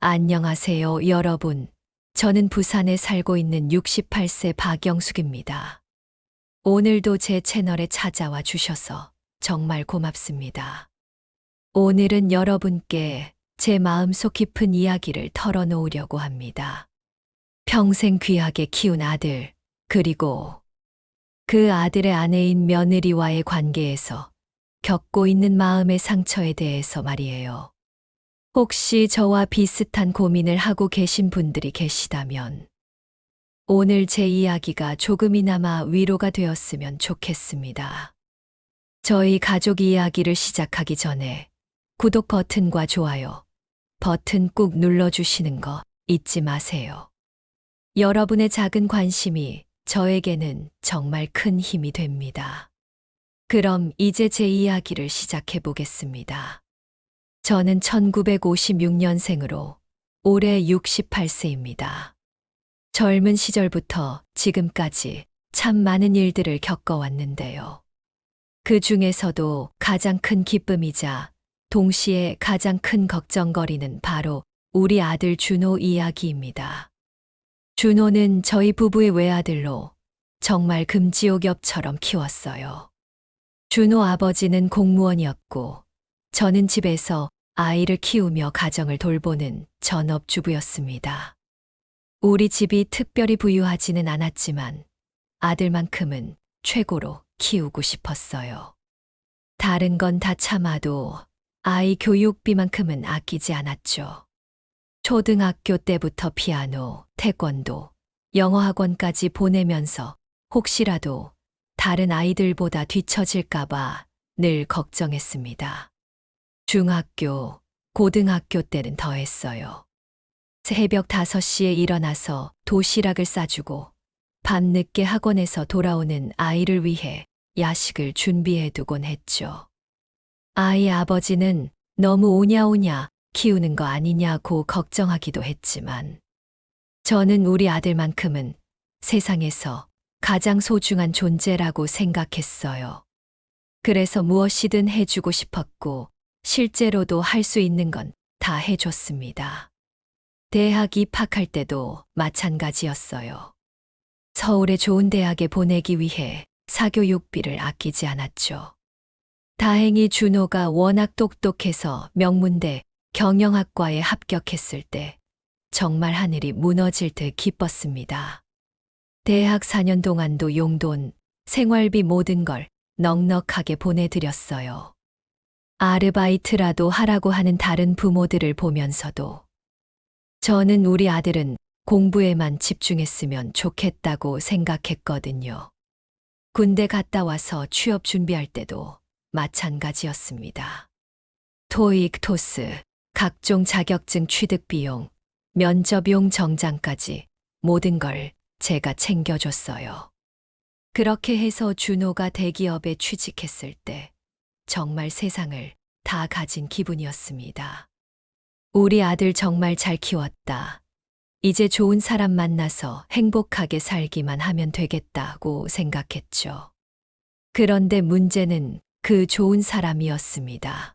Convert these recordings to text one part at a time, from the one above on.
안녕하세요, 여러분. 저는 부산에 살고 있는 68세 박영숙입니다. 오늘도 제 채널에 찾아와 주셔서 정말 고맙습니다. 오늘은 여러분께 제 마음속 깊은 이야기를 털어놓으려고 합니다. 평생 귀하게 키운 아들, 그리고 그 아들의 아내인 며느리와의 관계에서 겪고 있는 마음의 상처에 대해서 말이에요. 혹시 저와 비슷한 고민을 하고 계신 분들이 계시다면 오늘 제 이야기가 조금이나마 위로가 되었으면 좋겠습니다. 저희 가족 이야기를 시작하기 전에 구독 버튼과 좋아요 버튼 꾹 눌러주시는 거 잊지 마세요. 여러분의 작은 관심이 저에게는 정말 큰 힘이 됩니다. 그럼 이제 제 이야기를 시작해 보겠습니다. 저는 1956년생으로 올해 68세입니다. 젊은 시절부터 지금까지 참 많은 일들을 겪어왔는데요. 그 중에서도 가장 큰 기쁨이자 동시에 가장 큰 걱정거리는 바로 우리 아들 준호 이야기입니다. 준호는 저희 부부의 외아들로 정말 금지옥엽처럼 키웠어요. 준호 아버지는 공무원이었고 저는 집에서 아이를 키우며 가정을 돌보는 전업주부였습니다. 우리 집이 특별히 부유하지는 않았지만 아들만큼은 최고로 키우고 싶었어요. 다른 건 다 참아도 아이 교육비만큼은 아끼지 않았죠. 초등학교 때부터 피아노, 태권도, 영어학원까지 보내면서 혹시라도 다른 아이들보다 뒤처질까봐 늘 걱정했습니다. 중학교, 고등학교 때는 더했어요. 새벽 5시에 일어나서 도시락을 싸주고 밤늦게 학원에서 돌아오는 아이를 위해 야식을 준비해두곤 했죠. 아이 아버지는 너무 오냐오냐 키우는 거 아니냐고 걱정하기도 했지만 저는 우리 아들만큼은 세상에서 가장 소중한 존재라고 생각했어요. 그래서 무엇이든 해주고 싶었고 실제로도 할 수 있는 건 다 해줬습니다. 대학 입학할 때도 마찬가지였어요. 서울의 좋은 대학에 보내기 위해 사교육비를 아끼지 않았죠. 다행히 준호가 워낙 똑똑해서 명문대 경영학과에 합격했을 때 정말 하늘이 무너질 듯 기뻤습니다. 대학 4년 동안도 용돈, 생활비 모든 걸 넉넉하게 보내드렸어요. 아르바이트라도 하라고 하는 다른 부모들을 보면서도 저는 우리 아들은 공부에만 집중했으면 좋겠다고 생각했거든요. 군대 갔다 와서 취업 준비할 때도 마찬가지였습니다. 토익, 토스, 각종 자격증 취득 비용, 면접용 정장까지 모든 걸 제가 챙겨줬어요. 그렇게 해서 준호가 대기업에 취직했을 때 정말 세상을 다 가진 기분이었습니다. 우리 아들 정말 잘 키웠다. 이제 좋은 사람 만나서 행복하게 살기만 하면 되겠다고 생각했죠. 그런데 문제는 그 좋은 사람이었습니다.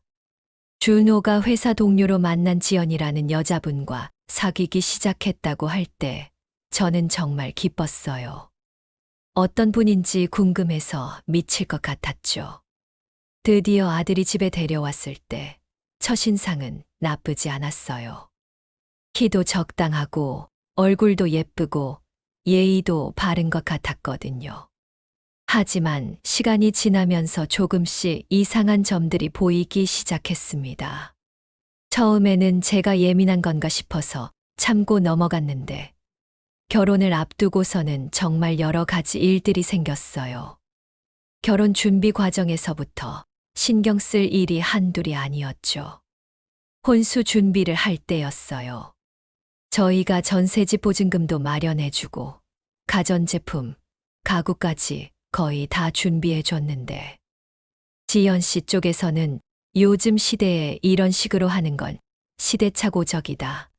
준호가 회사 동료로 만난 지연이라는 여자분과 사귀기 시작했다고 할 때 저는 정말 기뻤어요. 어떤 분인지 궁금해서 미칠 것 같았죠. 드디어 아들이 집에 데려왔을 때 첫인상은 나쁘지 않았어요. 키도 적당하고 얼굴도 예쁘고 예의도 바른 것 같았거든요. 하지만 시간이 지나면서 조금씩 이상한 점들이 보이기 시작했습니다. 처음에는 제가 예민한 건가 싶어서 참고 넘어갔는데 결혼을 앞두고서는 정말 여러 가지 일들이 생겼어요. 결혼 준비 과정에서부터 신경 쓸 일이 한둘이 아니었죠. 혼수 준비를 할 때였어요. 저희가 전세집 보증금도 마련해주고 가전제품, 가구까지 거의 다 준비해줬는데 지연 씨 쪽에서는 요즘 시대에 이런 식으로 하는 건 시대착오적이다.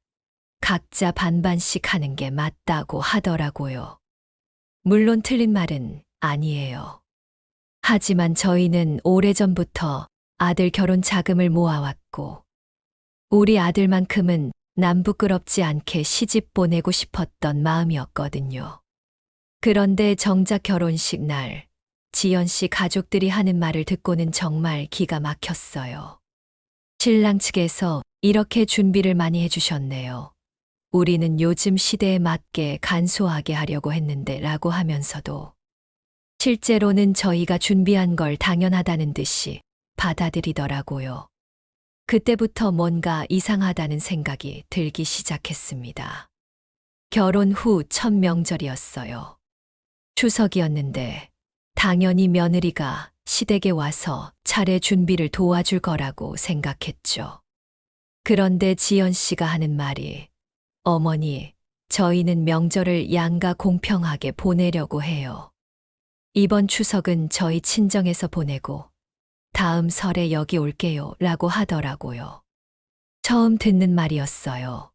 각자 반반씩 하는 게 맞다고 하더라고요. 물론 틀린 말은 아니에요. 하지만 저희는 오래전부터 아들 결혼 자금을 모아왔고 우리 아들만큼은 남 부끄럽지 않게 시집 보내고 싶었던 마음이었거든요. 그런데 정작 결혼식 날, 지연 씨 가족들이 하는 말을 듣고는 정말 기가 막혔어요. 신랑 측에서 이렇게 준비를 많이 해주셨네요. 우리는 요즘 시대에 맞게 간소하게 하려고 했는데 라고 하면서도 실제로는 저희가 준비한 걸 당연하다는 듯이 받아들이더라고요. 그때부터 뭔가 이상하다는 생각이 들기 시작했습니다. 결혼 후 첫 명절이었어요. 추석이었는데 당연히 며느리가 시댁에 와서 차례 준비를 도와줄 거라고 생각했죠. 그런데 지연 씨가 하는 말이 어머니, 저희는 명절을 양가 공평하게 보내려고 해요. 이번 추석은 저희 친정에서 보내고 다음 설에 여기 올게요 라고 하더라고요. 처음 듣는 말이었어요.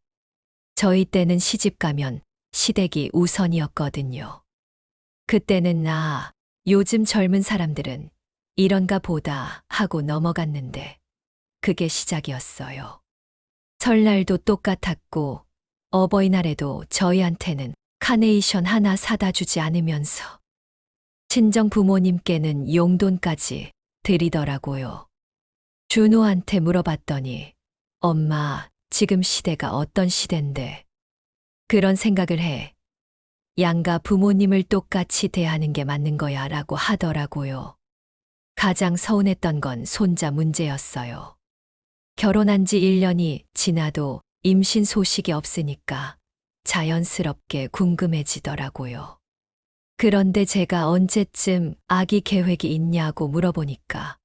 저희 때는 시집 가면 시댁이 우선이었거든요. 그때는 요즘 젊은 사람들은 이런가 보다 하고 넘어갔는데 그게 시작이었어요. 설날도 똑같았고 어버이날에도 저희한테는 카네이션 하나 사다 주지 않으면서 친정 부모님께는 용돈까지 드리더라고요. 준호한테 물어봤더니 엄마, 지금 시대가 어떤 시대인데 그런 생각을 해. 양가 부모님을 똑같이 대하는 게 맞는 거야 라고 하더라고요. 가장 서운했던 건 손자 문제였어요. 결혼한 지 1년이 지나도 임신 소식이 없으니까 자연스럽게 궁금해지더라고요. 그런데 제가 언제쯤 아기 계획이 있냐고 물어보니까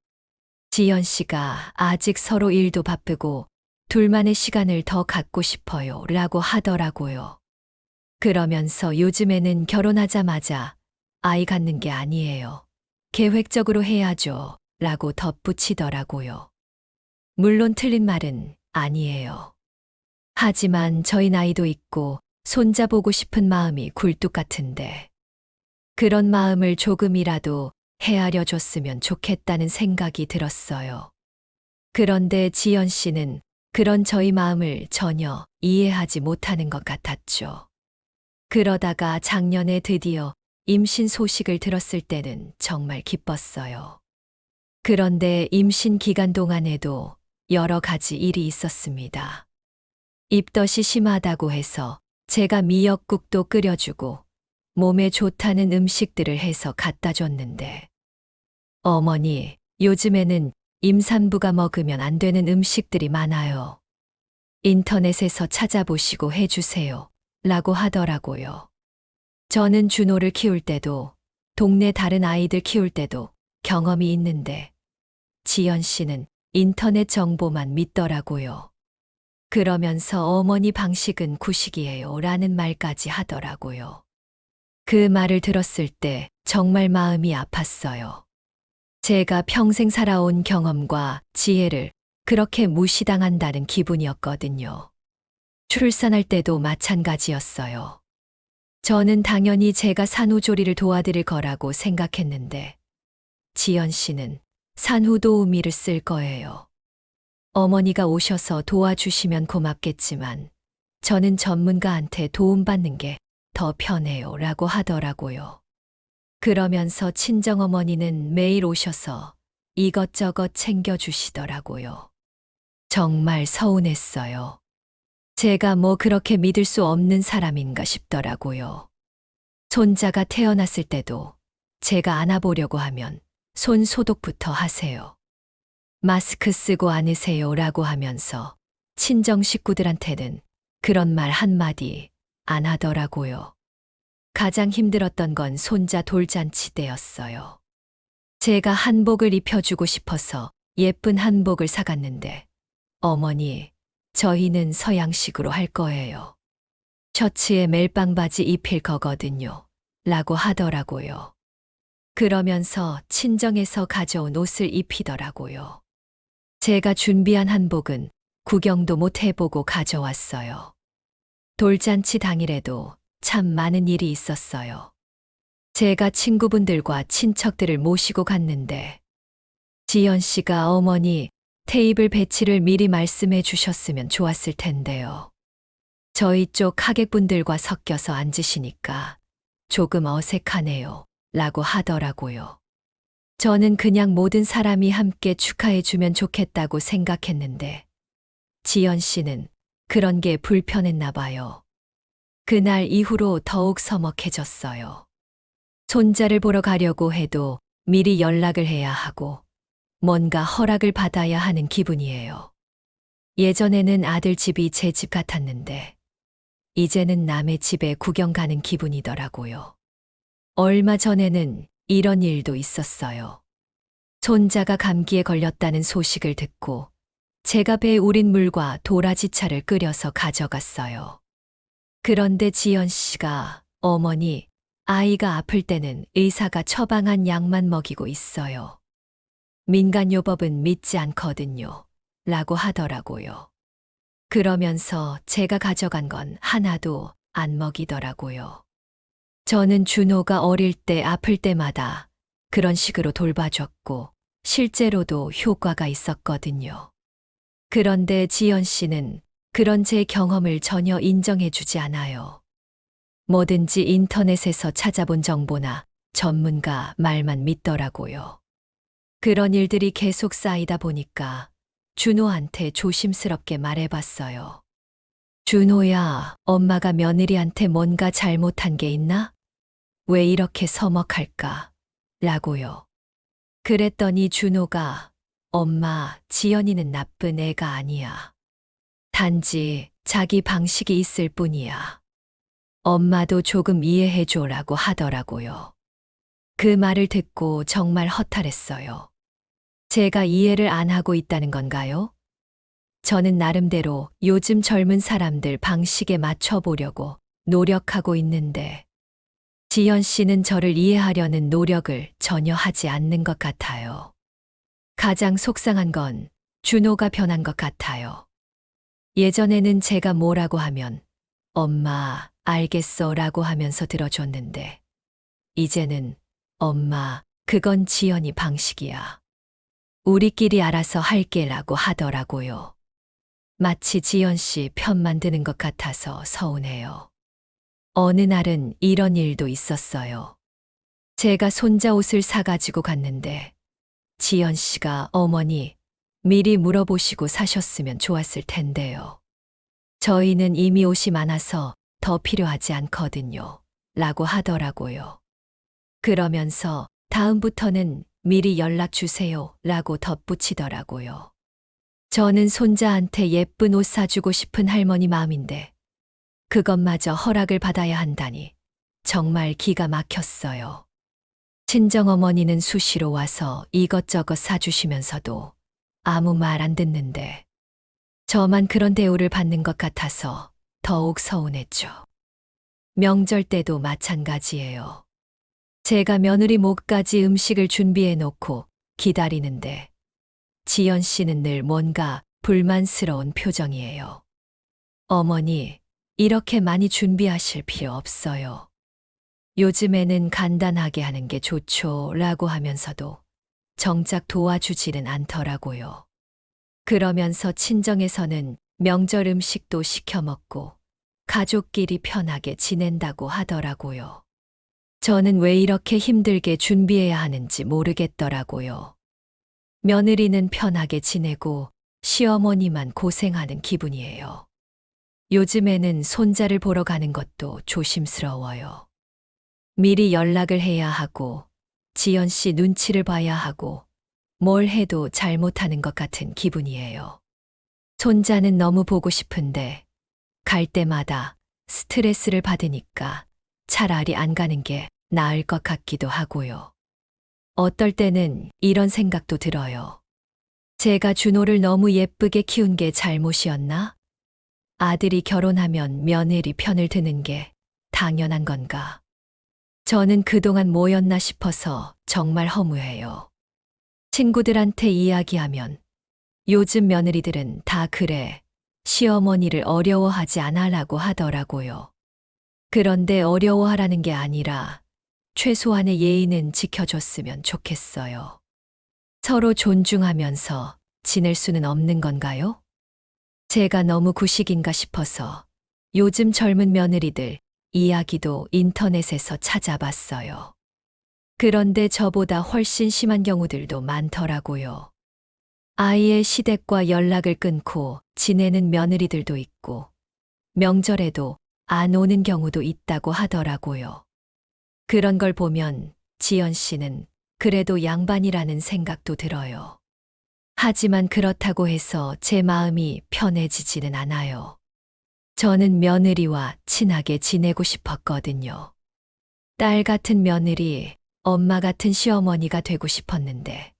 지연 씨가 아직 서로 일도 바쁘고 둘만의 시간을 더 갖고 싶어요 라고 하더라고요. 그러면서 요즘에는 결혼하자마자 아이 갖는 게 아니에요. 계획적으로 해야죠 라고 덧붙이더라고요. 물론 틀린 말은 아니에요. 하지만 저희 나이도 있고 손자 보고 싶은 마음이 굴뚝 같은데 그런 마음을 조금이라도 헤아려 줬으면 좋겠다는 생각이 들었어요. 그런데 지연 씨는 그런 저희 마음을 전혀 이해하지 못하는 것 같았죠. 그러다가 작년에 드디어 임신 소식을 들었을 때는 정말 기뻤어요. 그런데 임신 기간 동안에도 여러 가지 일이 있었습니다. 입덧이 심하다고 해서 제가 미역국도 끓여주고 몸에 좋다는 음식들을 해서 갖다 줬는데 어머니, 요즘에는 임산부가 먹으면 안 되는 음식들이 많아요. 인터넷에서 찾아보시고 해주세요. 라고 하더라고요. 저는 준호를 키울 때도 동네 다른 아이들 키울 때도 경험이 있는데 지연 씨는 인터넷 정보만 믿더라고요. 그러면서 어머니 방식은 구식이에요 라는 말까지 하더라고요. 그 말을 들었을 때 정말 마음이 아팠어요. 제가 평생 살아온 경험과 지혜를 그렇게 무시당한다는 기분이었거든요. 출산할 때도 마찬가지였어요. 저는 당연히 제가 산후조리를 도와드릴 거라고 생각했는데 지연 씨는 산후도우미를 쓸 거예요. 어머니가 오셔서 도와주시면 고맙겠지만 저는 전문가한테 도움받는 게 더 편해요 라고 하더라고요. 그러면서 친정어머니는 매일 오셔서 이것저것 챙겨주시더라고요. 정말 서운했어요. 제가 뭐 그렇게 믿을 수 없는 사람인가 싶더라고요. 손자가 태어났을 때도 제가 안아보려고 하면 손 소독부터 하세요. 마스크 쓰고 안으세요 라고 하면서 친정 식구들한테는 그런 말 한마디 안 하더라고요. 가장 힘들었던 건 손자 돌잔치 때였어요. 제가 한복을 입혀주고 싶어서 예쁜 한복을 사갔는데 어머니, 저희는 서양식으로 할 거예요. 셔츠에 멜빵 바지 입힐 거거든요. 라고 하더라고요. 그러면서 친정에서 가져온 옷을 입히더라고요. 제가 준비한 한복은 구경도 못 해보고 가져왔어요. 돌잔치 당일에도 참 많은 일이 있었어요. 제가 친구분들과 친척들을 모시고 갔는데 지연 씨가 어머니 테이블 배치를 미리 말씀해 주셨으면 좋았을 텐데요. 저희 쪽 하객분들과 섞여서 앉으시니까 조금 어색하네요. 라고 하더라고요. 저는 그냥 모든 사람이 함께 축하해주면 좋겠다고 생각했는데, 지연 씨는 그런 게 불편했나 봐요. 그날 이후로 더욱 서먹해졌어요. 손자를 보러 가려고 해도 미리 연락을 해야 하고 뭔가 허락을 받아야 하는 기분이에요. 예전에는 아들 집이 제 집 같았는데 이제는 남의 집에 구경 가는 기분이더라고요. 얼마 전에는 이런 일도 있었어요. 손자가 감기에 걸렸다는 소식을 듣고 제가 배에 우린 물과 도라지차를 끓여서 가져갔어요. 그런데 지연 씨가 어머니, 아이가 아플 때는 의사가 처방한 약만 먹이고 있어요. 민간요법은 믿지 않거든요. 라고 하더라고요. 그러면서 제가 가져간 건 하나도 안 먹이더라고요. 저는 준호가 어릴 때 아플 때마다 그런 식으로 돌봐줬고 실제로도 효과가 있었거든요. 그런데 지연 씨는 그런 제 경험을 전혀 인정해주지 않아요. 뭐든지 인터넷에서 찾아본 정보나 전문가 말만 믿더라고요. 그런 일들이 계속 쌓이다 보니까 준호한테 조심스럽게 말해봤어요. 준호야, 엄마가 며느리한테 뭔가 잘못한 게 있나? 왜 이렇게 서먹할까? 라고요. 그랬더니 준호가 엄마, 지연이는 나쁜 애가 아니야. 단지 자기 방식이 있을 뿐이야. 엄마도 조금 이해해줘라고 하더라고요. 그 말을 듣고 정말 허탈했어요. 제가 이해를 안 하고 있다는 건가요? 저는 나름대로 요즘 젊은 사람들 방식에 맞춰보려고 노력하고 있는데, 지연 씨는 저를 이해하려는 노력을 전혀 하지 않는 것 같아요. 가장 속상한 건 준호가 변한 것 같아요. 예전에는 제가 뭐라고 하면 엄마, 알겠어 라고 하면서 들어줬는데, 이제는 엄마, 그건 지연이 방식이야. 우리끼리 알아서 할게 라고 하더라고요. 마치 지연 씨 편만 드는 것 같아서 서운해요. 어느 날은 이런 일도 있었어요. 제가 손자 옷을 사가지고 갔는데 지연 씨가 어머니, 미리 물어보시고 사셨으면 좋았을 텐데요. 저희는 이미 옷이 많아서 더 필요하지 않거든요. 라고 하더라고요. 그러면서 다음부터는 미리 연락 주세요. 라고 덧붙이더라고요. 저는 손자한테 예쁜 옷 사주고 싶은 할머니 마음인데 그것마저 허락을 받아야 한다니 정말 기가 막혔어요. 친정어머니는 수시로 와서 이것저것 사주시면서도 아무 말 안 듣는데 저만 그런 대우를 받는 것 같아서 더욱 서운했죠. 명절 때도 마찬가지예요. 제가 며느리 목까지 음식을 준비해 놓고 기다리는데 지연 씨는 늘 뭔가 불만스러운 표정이에요. 어머니, 이렇게 많이 준비하실 필요 없어요. 요즘에는 간단하게 하는 게 좋죠. 라고 하면서도 정작 도와주지는 않더라고요. 그러면서 친정에서는 명절 음식도 시켜 먹고 가족끼리 편하게 지낸다고 하더라고요. 저는 왜 이렇게 힘들게 준비해야 하는지 모르겠더라고요. 며느리는 편하게 지내고 시어머니만 고생하는 기분이에요. 요즘에는 손자를 보러 가는 것도 조심스러워요. 미리 연락을 해야 하고 지연 씨 눈치를 봐야 하고 뭘 해도 잘못하는 것 같은 기분이에요. 손자는 너무 보고 싶은데 갈 때마다 스트레스를 받으니까 차라리 안 가는 게 나을 것 같기도 하고요. 어떨 때는 이런 생각도 들어요. 제가 준호를 너무 예쁘게 키운 게 잘못이었나? 아들이 결혼하면 며느리 편을 드는 게 당연한 건가? 저는 그동안 뭐였나 싶어서 정말 허무해요. 친구들한테 이야기하면 요즘 며느리들은 다 그래. 시어머니를 어려워하지 않아라고 하더라고요. 그런데 어려워하라는 게 아니라 최소한의 예의는 지켜줬으면 좋겠어요. 서로 존중하면서 지낼 수는 없는 건가요? 제가 너무 구식인가 싶어서 요즘 젊은 며느리들 이야기도 인터넷에서 찾아봤어요. 그런데 저보다 훨씬 심한 경우들도 많더라고요. 아이의 시댁과 연락을 끊고 지내는 며느리들도 있고, 명절에도 안 오는 경우도 있다고 하더라고요. 그런 걸 보면 지연 씨는 그래도 양반이라는 생각도 들어요. 하지만 그렇다고 해서 제 마음이 편해지지는 않아요. 저는 며느리와 친하게 지내고 싶었거든요. 딸 같은 며느리, 엄마 같은 시어머니가 되고 싶었는데,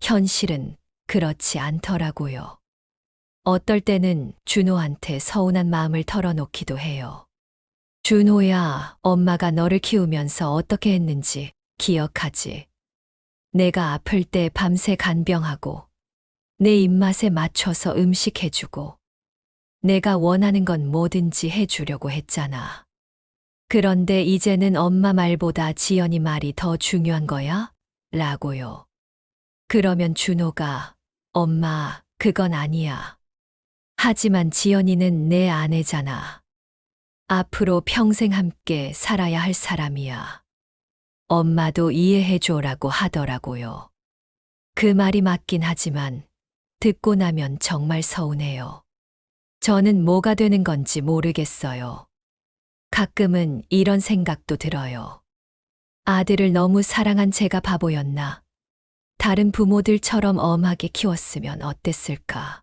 현실은 그렇지 않더라고요. 어떨 때는 준호한테 서운한 마음을 털어놓기도 해요. 준호야, 엄마가 너를 키우면서 어떻게 했는지 기억하지? 내가 아플 때 밤새 간병하고, 내 입맛에 맞춰서 음식 해주고, 내가 원하는 건 뭐든지 해주려고 했잖아. 그런데 이제는 엄마 말보다 지연이 말이 더 중요한 거야? 라고요. 그러면 준호가, 엄마, 그건 아니야. 하지만 지연이는 내 아내잖아. 앞으로 평생 함께 살아야 할 사람이야. 엄마도 이해해줘라고 하더라고요. 그 말이 맞긴 하지만 듣고 나면 정말 서운해요. 저는 뭐가 되는 건지 모르겠어요. 가끔은 이런 생각도 들어요. 아들을 너무 사랑한 제가 바보였나? 다른 부모들처럼 엄하게 키웠으면 어땠을까?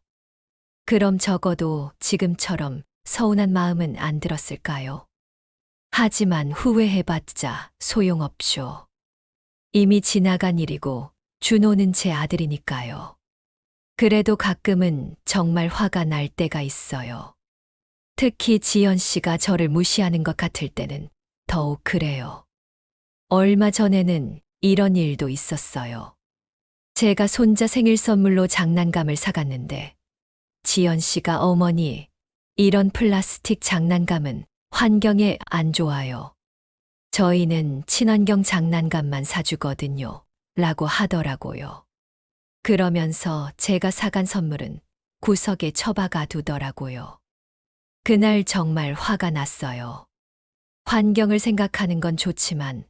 그럼 적어도 지금처럼 서운한 마음은 안 들었을까요? 하지만 후회해봤자 소용없죠. 이미 지나간 일이고 준호는 제 아들이니까요. 그래도 가끔은 정말 화가 날 때가 있어요. 특히 지연 씨가 저를 무시하는 것 같을 때는 더욱 그래요. 얼마 전에는 이런 일도 있었어요. 제가 손자 생일 선물로 장난감을 사갔는데 지연 씨가 어머니, 이런 플라스틱 장난감은 환경에 안 좋아요. 저희는 친환경 장난감만 사주거든요. 라고 하더라고요. 그러면서 제가 사간 선물은 구석에 처박아 두더라고요. 그날 정말 화가 났어요. 환경을 생각하는 건 좋지만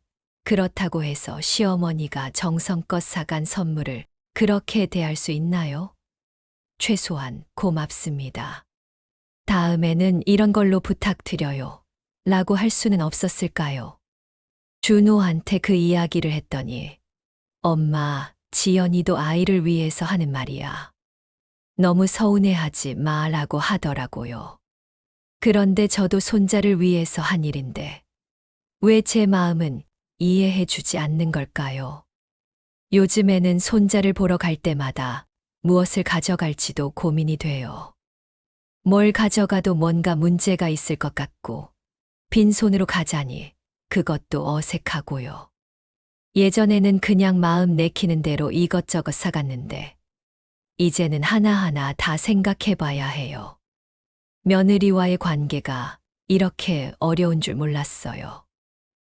그렇다고 해서 시어머니가 정성껏 사간 선물을 그렇게 대할 수 있나요? 최소한 고맙습니다. 다음에는 이런 걸로 부탁드려요. 라고 할 수는 없었을까요? 준호한테 그 이야기를 했더니 엄마, 지연이도 아이를 위해서 하는 말이야. 너무 서운해하지 마라고 하더라고요. 그런데 저도 손자를 위해서 한 일인데 왜 제 마음은 이해해주지 않는 걸까요? 요즘에는 손자를 보러 갈 때마다 무엇을 가져갈지도 고민이 돼요. 뭘 가져가도 뭔가 문제가 있을 것 같고 빈손으로 가자니 그것도 어색하고요. 예전에는 그냥 마음 내키는 대로 이것저것 사갔는데 이제는 하나하나 다 생각해봐야 해요. 며느리와의 관계가 이렇게 어려운 줄 몰랐어요.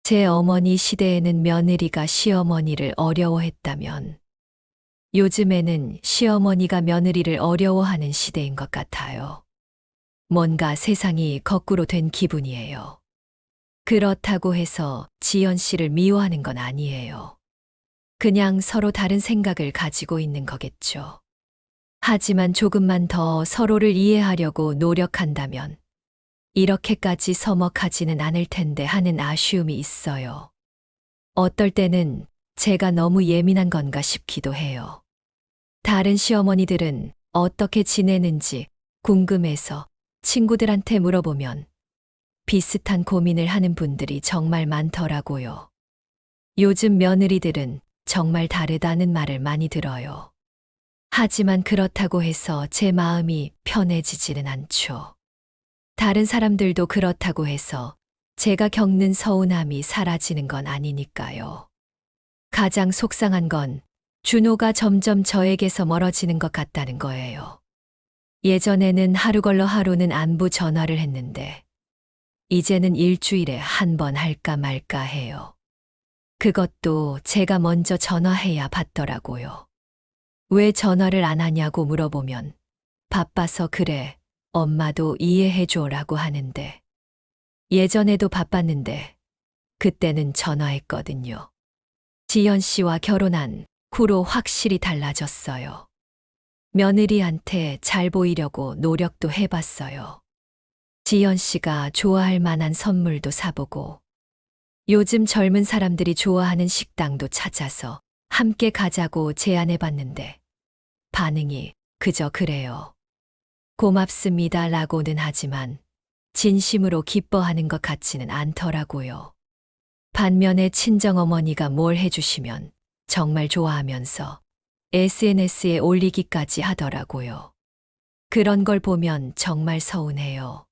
제 어머니 시대에는 며느리가 시어머니를 어려워했다면 요즘에는 시어머니가 며느리를 어려워하는 시대인 것 같아요. 뭔가 세상이 거꾸로 된 기분이에요. 그렇다고 해서 지연 씨를 미워하는 건 아니에요. 그냥 서로 다른 생각을 가지고 있는 거겠죠. 하지만 조금만 더 서로를 이해하려고 노력한다면 이렇게까지 서먹하지는 않을 텐데 하는 아쉬움이 있어요. 어떨 때는 제가 너무 예민한 건가 싶기도 해요. 다른 시어머니들은 어떻게 지내는지 궁금해서 친구들한테 물어보면 비슷한 고민을 하는 분들이 정말 많더라고요. 요즘 며느리들은 정말 다르다는 말을 많이 들어요. 하지만 그렇다고 해서 제 마음이 편해지지는 않죠. 다른 사람들도 그렇다고 해서 제가 겪는 서운함이 사라지는 건 아니니까요. 가장 속상한 건 준호가 점점 저에게서 멀어지는 것 같다는 거예요. 예전에는 하루 걸러 하루는 안부 전화를 했는데 이제는 일주일에 한 번 할까 말까 해요. 그것도 제가 먼저 전화해야 받더라고요. 왜 전화를 안 하냐고 물어보면 바빠서 그래, 엄마도 이해해줘라고 하는데 예전에도 바빴는데 그때는 전화했거든요. 지연 씨와 결혼한 후로 확실히 달라졌어요. 며느리한테 잘 보이려고 노력도 해봤어요. 지연 씨가 좋아할 만한 선물도 사보고 요즘 젊은 사람들이 좋아하는 식당도 찾아서 함께 가자고 제안해봤는데 반응이 그저 그래요. 고맙습니다 라고는 하지만 진심으로 기뻐하는 것 같지는 않더라고요. 반면에 친정어머니가 뭘 해주시면 정말 좋아하면서 SNS에 올리기까지 하더라고요. 그런 걸 보면 정말 서운해요.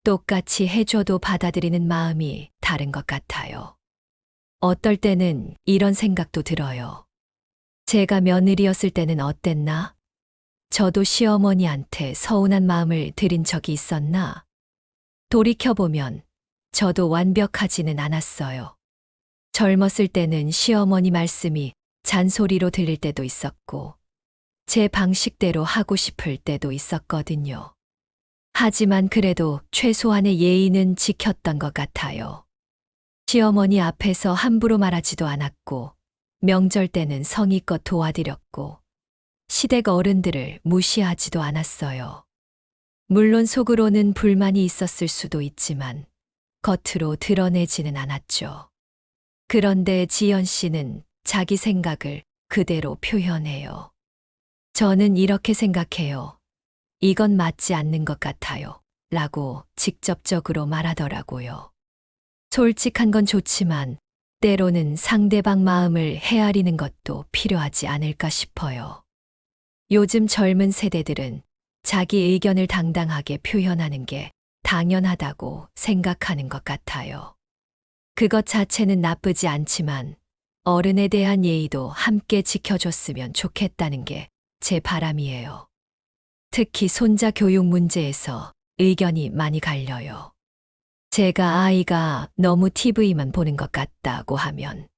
똑같이 해줘도 받아들이는 마음이 다른 것 같아요. 어떨 때는 이런 생각도 들어요. 제가 며느리였을 때는 어땠나? 저도 시어머니한테 서운한 마음을 들인 적이 있었나? 돌이켜보면 저도 완벽하지는 않았어요. 젊었을 때는 시어머니 말씀이 잔소리로 들릴 때도 있었고, 제 방식대로 하고 싶을 때도 있었거든요. 하지만 그래도 최소한의 예의는 지켰던 것 같아요. 시어머니 앞에서 함부로 말하지도 않았고, 명절 때는 성의껏 도와드렸고, 시댁 어른들을 무시하지도 않았어요. 물론 속으로는 불만이 있었을 수도 있지만, 겉으로 드러내지는 않았죠. 그런데 지연 씨는 자기 생각을 그대로 표현해요. 저는 이렇게 생각해요. 이건 맞지 않는 것 같아요. 라고 직접적으로 말하더라고요. 솔직한 건 좋지만 때로는 상대방 마음을 헤아리는 것도 필요하지 않을까 싶어요. 요즘 젊은 세대들은 자기 의견을 당당하게 표현하는 게 당연하다고 생각하는 것 같아요. 그것 자체는 나쁘지 않지만 어른에 대한 예의도 함께 지켜줬으면 좋겠다는 게 제 바람이에요. 특히 손자 교육 문제에서 의견이 많이 갈려요. 제가 아이가 너무 TV만 보는 것 같다고 하면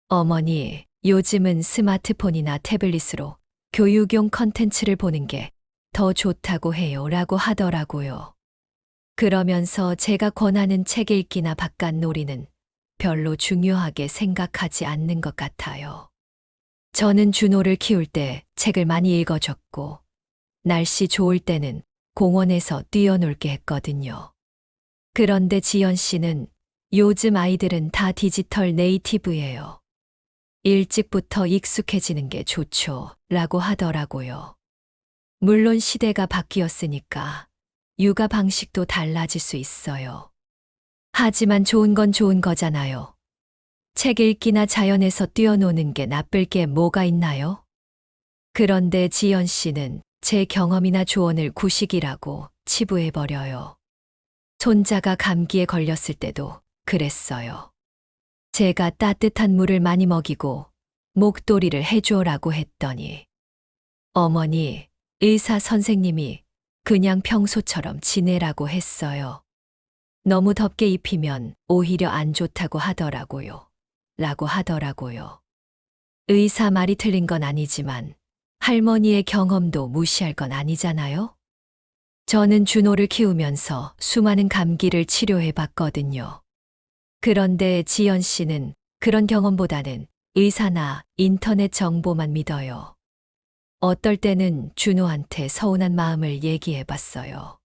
어머니, 요즘은 스마트폰이나 태블릿으로 교육용 컨텐츠를 보는 게 더 좋다고 해요 라고 하더라고요. 그러면서 제가 권하는 책 읽기나 바깥놀이는 별로 중요하게 생각하지 않는 것 같아요. 저는 준호를 키울 때 책을 많이 읽어줬고 날씨 좋을 때는 공원에서 뛰어놀게 했거든요. 그런데 지연 씨는 요즘 아이들은 다 디지털 네이티브예요. 일찍부터 익숙해지는 게 좋죠 라고 하더라고요. 물론 시대가 바뀌었으니까 육아 방식도 달라질 수 있어요. 하지만 좋은 건 좋은 거잖아요. 책 읽기나 자연에서 뛰어노는 게 나쁠 게 뭐가 있나요? 그런데 지연 씨는 제 경험이나 조언을 구식이라고 치부해버려요. 손자가 감기에 걸렸을 때도 그랬어요. 제가 따뜻한 물을 많이 먹이고 목도리를 해줘라고 했더니 어머니, 의사 선생님이 그냥 평소처럼 지내라고 했어요. 너무 덥게 입히면 오히려 안 좋다고 하더라고요. 라고 하더라고요. 의사 말이 틀린 건 아니지만 할머니의 경험도 무시할 건 아니잖아요? 저는 준호를 키우면서 수많은 감기를 치료해 봤거든요. 그런데 지연 씨는 그런 경험보다는 의사나 인터넷 정보만 믿어요. 어떨 때는 준호한테 서운한 마음을 얘기해 봤어요.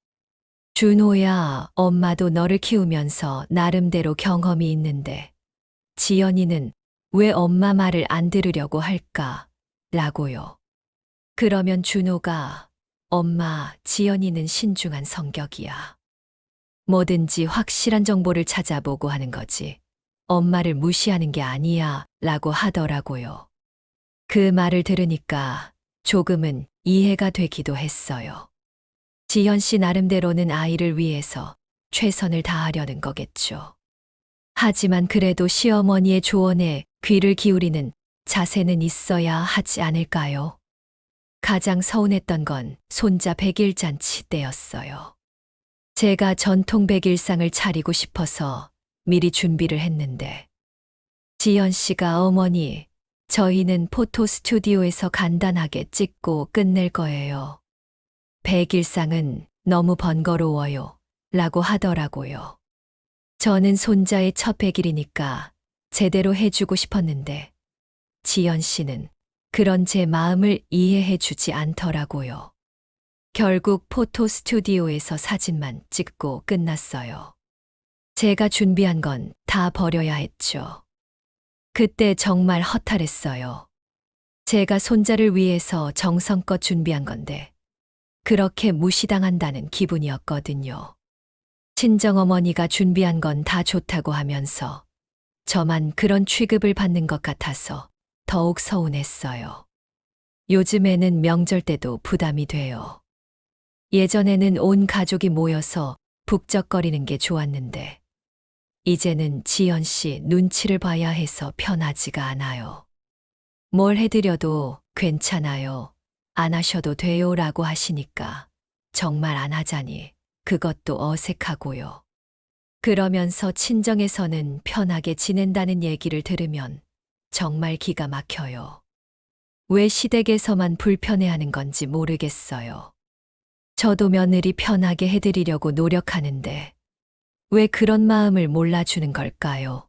준호야, 엄마도 너를 키우면서 나름대로 경험이 있는데 지연이는 왜 엄마 말을 안 들으려고 할까? 라고요. 그러면 준호가 엄마, 지연이는 신중한 성격이야. 뭐든지 확실한 정보를 찾아보고 하는 거지. 엄마를 무시하는 게 아니야. 라고 하더라고요. 그 말을 들으니까 조금은 이해가 되기도 했어요. 지연 씨 나름대로는 아이를 위해서 최선을 다하려는 거겠죠. 하지만 그래도 시어머니의 조언에 귀를 기울이는 자세는 있어야 하지 않을까요? 가장 서운했던 건 손자 100일 잔치 때였어요. 제가 전통 100일상을 차리고 싶어서 미리 준비를 했는데 지연 씨가 어머니, 저희는 포토 스튜디오에서 간단하게 찍고 끝낼 거예요. 100일상은 너무 번거로워요. 라고 하더라고요. 저는 손자의 첫 100일이니까 제대로 해주고 싶었는데 지연 씨는 그런 제 마음을 이해해 주지 않더라고요. 결국 포토 스튜디오에서 사진만 찍고 끝났어요. 제가 준비한 건 다 버려야 했죠. 그때 정말 허탈했어요. 제가 손자를 위해서 정성껏 준비한 건데 그렇게 무시당한다는 기분이었거든요. 친정어머니가 준비한 건 다 좋다고 하면서 저만 그런 취급을 받는 것 같아서 더욱 서운했어요. 요즘에는 명절 때도 부담이 돼요. 예전에는 온 가족이 모여서 북적거리는 게 좋았는데 이제는 지연 씨 눈치를 봐야 해서 편하지가 않아요. 뭘 해드려도 괜찮아요. 안 하셔도 돼요 라고 하시니까 정말 안 하자니 그것도 어색하고요. 그러면서 친정에서는 편하게 지낸다는 얘기를 들으면 정말 기가 막혀요. 왜 시댁에서만 불편해하는 건지 모르겠어요. 저도 며느리 편하게 해드리려고 노력하는데 왜 그런 마음을 몰라주는 걸까요?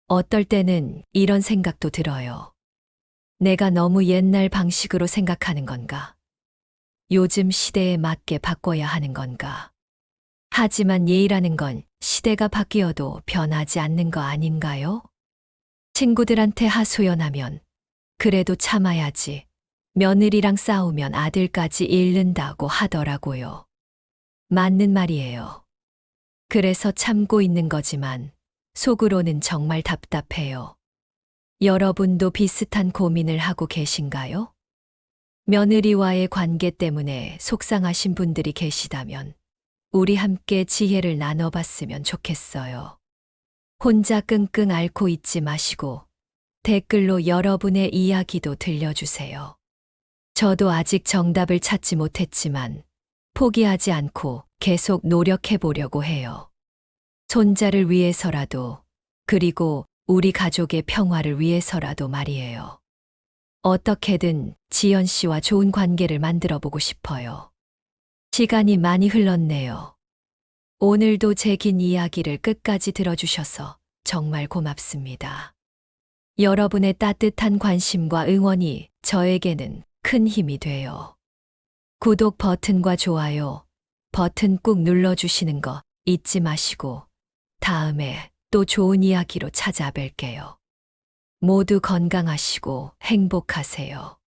어떨 때는 이런 생각도 들어요. 내가 너무 옛날 방식으로 생각하는 건가? 요즘 시대에 맞게 바꿔야 하는 건가? 하지만 예의라는 건 시대가 바뀌어도 변하지 않는 거 아닌가요? 친구들한테 하소연하면 그래도 참아야지. 며느리랑 싸우면 아들까지 잃는다고 하더라고요. 맞는 말이에요. 그래서 참고 있는 거지만 속으로는 정말 답답해요. 여러분도 비슷한 고민을 하고 계신가요? 며느리와의 관계 때문에 속상하신 분들이 계시다면 우리 함께 지혜를 나눠봤으면 좋겠어요. 혼자 끙끙 앓고 있지 마시고 댓글로 여러분의 이야기도 들려주세요. 저도 아직 정답을 찾지 못했지만 포기하지 않고 계속 노력해 보려고 해요. 손자를 위해서라도, 그리고 우리 가족의 평화를 위해서라도 말이에요. 어떻게든 지연 씨와 좋은 관계를 만들어 보고 싶어요. 시간이 많이 흘렀네요. 오늘도 제 긴 이야기를 끝까지 들어주셔서 정말 고맙습니다. 여러분의 따뜻한 관심과 응원이 저에게는 큰 힘이 돼요. 구독 버튼과 좋아요 버튼 꾹 눌러주시는 거 잊지 마시고 다음에 또 좋은 이야기로 찾아뵐게요. 모두 건강하시고 행복하세요.